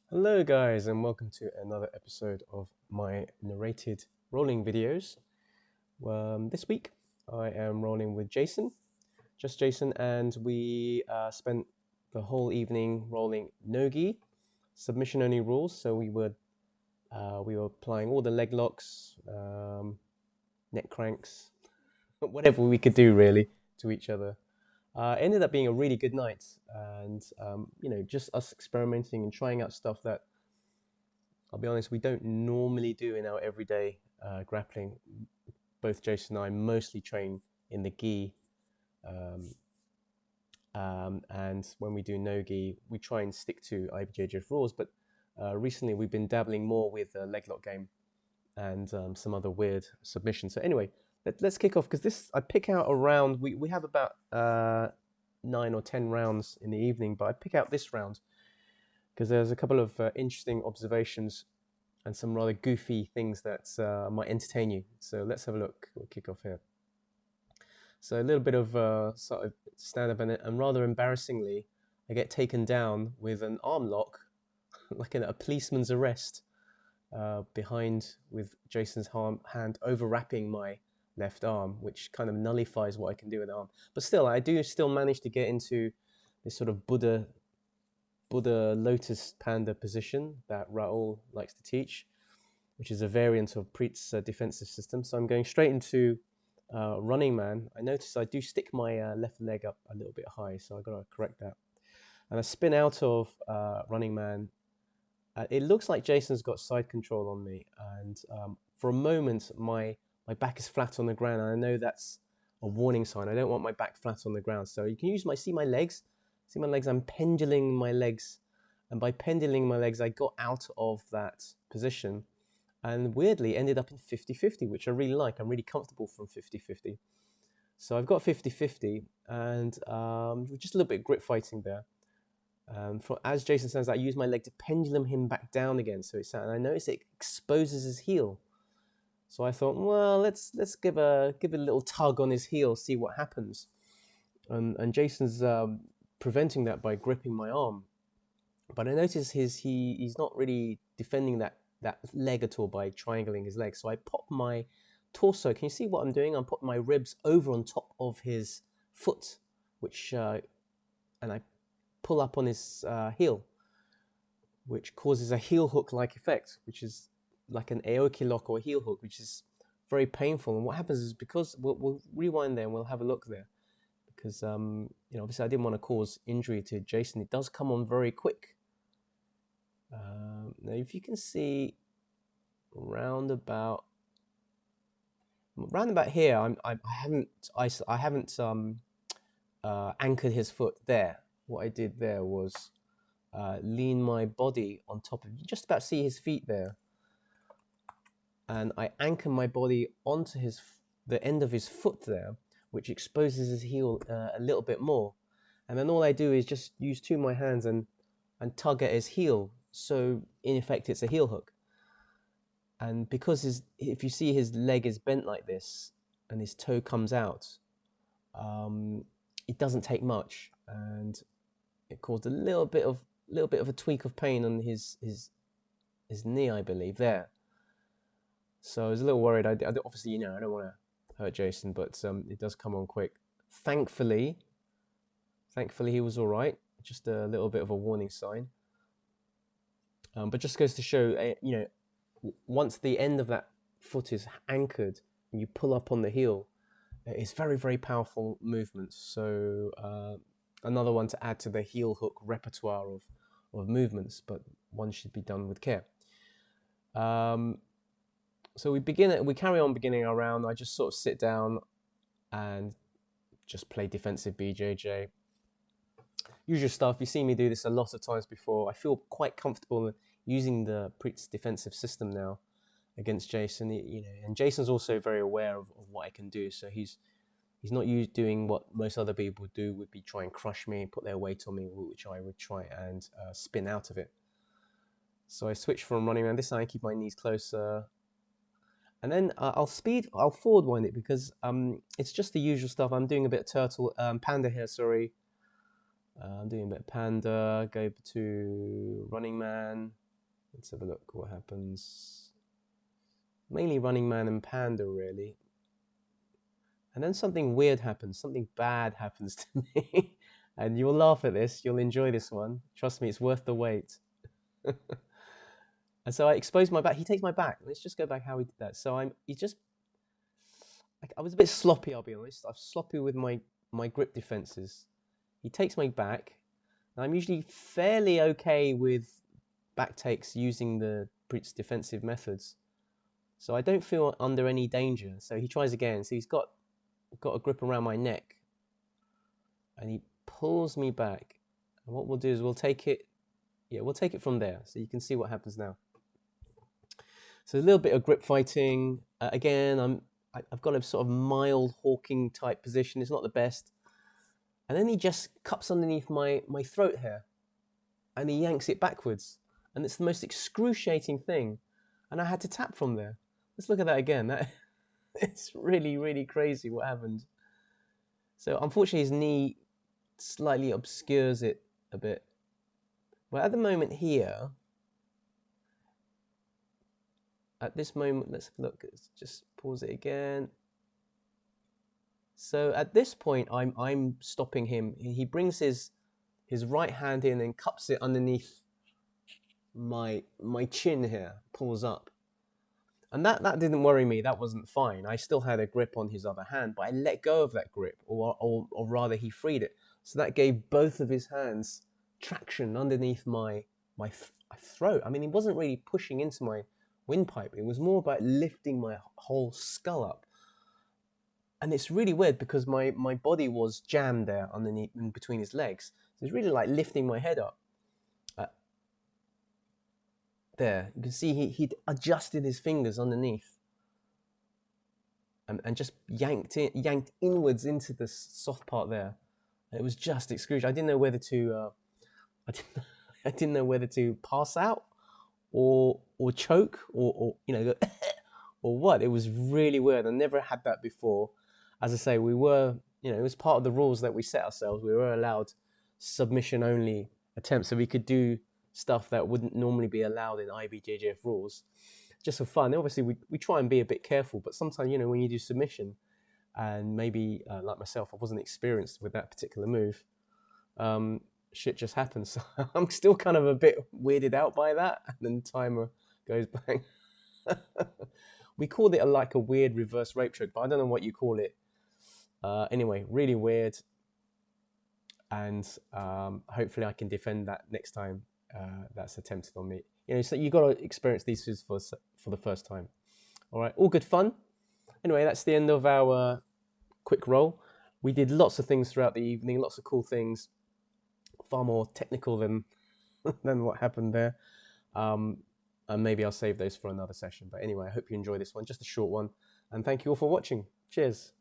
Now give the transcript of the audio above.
Hello guys and welcome to another episode of my narrated rolling videos. This week I am rolling with Jason, just Jason, and we spent the whole evening rolling nogi, submission only rules. So we were applying all the leg locks, neck cranks, whatever we could do really to each other. Ended up being a really good night, and just us experimenting and trying out stuff that I'll be honest, we don't normally do in our everyday grappling. Both Jason and I mostly train in the gi, um, and when we do no gi, we try and stick to IBJJF rules. But recently, we've been dabbling more with the leg lock game and some other weird submissions. So anyway, let's kick off because this I pick out a round. We have about 9 or 10 rounds in the evening, but I pick out this round because there's a couple of interesting observations and some rather goofy things that might entertain you. So let's have a look. We'll kick off here. So a little bit of sort of stand-up, and rather embarrassingly, I get taken down with an arm lock, like a policeman's arrest, behind with Jason's hand overwrapping my left arm, which kind of nullifies what I can do with the arm. But still, I do still manage to get into this sort of Buddha lotus panda position that Raul likes to teach, which is a variant of Preet's defensive system. So I'm going straight into running man. I notice I do stick my left leg up a little bit high, so I've got to correct that. And I spin out of running man. It looks like Jason's got side control on me, and for a moment my back is flat on the ground, and I know that's a warning sign. I don't want my back flat on the ground. So you can use see my legs. See my legs, I'm pendulating my legs. And by pendulating my legs, I got out of that position and weirdly ended up in 50-50, which I really like. I'm really comfortable from 50-50. So I've got 50-50 and just a little bit of grip fighting there. As Jason says, I use my leg to pendulum him back down again. So it's, and I notice it exposes his heel. So I thought, well, let's give a little tug on his heel, see what happens. And Jason's preventing that by gripping my arm, but I notice he's not really defending that leg at all by triangling his leg. So I pop my torso. Can you see what I'm doing? I'm putting my ribs over on top of his foot, which and I pull up on his heel, which causes a heel hook like effect, which is like an Aoki lock or a heel hook, which is very painful. And what happens is, because we'll rewind there and we'll have a look there, because obviously I didn't want to cause injury to Jason. It does come on very quick. Now, if you can see round about here, I haven't anchored his foot there. What I did there was lean my body on top of. You just about see his feet there, and I anchor my body onto the end of his foot there, which exposes his heel a little bit more. And then all I do is just use two of my hands and tug at his heel. So in effect, it's a heel hook. And because if you see his leg is bent like this and his toe comes out, it doesn't take much, and it caused a little bit of a tweak of pain on his knee, I believe, there. So I was a little worried. I obviously, I don't want to hurt Jason, but it does come on quick. Thankfully, he was all right. Just a little bit of a warning sign. But just goes to show, once the end of that foot is anchored and you pull up on the heel, it's very, very powerful movements. So another one to add to the heel hook repertoire of movements, but one should be done with care. So we carry on beginning our round. I just sort of sit down and just play defensive BJJ. Usual stuff. You've seen me do this a lot of times before. I feel quite comfortable using the Preet's defensive system now against Jason. And Jason's also very aware of what I can do. So he's not doing what most other people do, would be try and crush me, put their weight on me, which I would try and spin out of it. So I switch from running around. This time I keep my knees closer. And then I'll forward wind it, because it's just the usual stuff. I'm doing a bit of Panda here, sorry. I'm doing a bit of Panda, go to Running Man. Let's have a look what happens. Mainly Running Man and Panda, really. And then something weird happens, something bad happens to me. And you'll laugh at this, you'll enjoy this one. Trust me, it's worth the wait. And so I expose my back. He takes my back. Let's just go back how he did that. So I was a bit sloppy, I'll be honest. I was sloppy with my grip defenses. He takes my back. And I'm usually fairly okay with back takes using the Brite's defensive methods. So I don't feel under any danger. So he tries again. So he's got a grip around my neck. And he pulls me back. And what we'll do is we'll take it from there. So you can see what happens now. So a little bit of grip fighting. Again, I've got a sort of mild hawking type position. It's not the best. And then he just cups underneath my throat hair. And he yanks it backwards. And it's the most excruciating thing. And I had to tap from there. Let's look at that again. It's really, really crazy what happened. So unfortunately his knee slightly obscures it a bit. But at the moment here, at this moment, let's look, let's just pause it again. So at this point, I'm stopping him. He brings his right hand in and cups it underneath my chin here, pulls up. And that didn't worry me. That wasn't fine. I still had a grip on his other hand, but I let go of that grip, or rather he freed it. So that gave both of his hands traction underneath my throat. I mean, he wasn't really pushing into my windpipe. It was more about lifting my whole skull up. And it's really weird because my body was jammed there underneath, in between his legs. So it's really like lifting my head up. There, you can see he'd adjusted his fingers underneath and just yanked inwards into the soft part there. And it was just excruciating. I didn't know whether to I didn't know whether to pass out or choke or go or what. It was really weird. I never had that before. As I say, we were, it was part of the rules that we set ourselves. We were allowed submission only attempts, so we could do stuff that wouldn't normally be allowed in IBJJF rules, just for fun. Obviously, we try and be a bit careful, but sometimes, when you do submission, and maybe like myself, I wasn't experienced with that particular move, shit just happens. So I'm still kind of a bit weirded out by that, and then timer goes bang. We called it like a weird reverse rape choke, but I don't know what you call it. Anyway, really weird, and hopefully I can defend that next time that's attempted on me. So you got to experience these foods for the first time. All right, all good fun. Anyway, that's the end of our quick roll. We did lots of things throughout the evening, lots of cool things, far more technical than what happened there. And maybe I'll save those for another session. But anyway, I hope you enjoy this one, just a short one. And thank you all for watching. Cheers.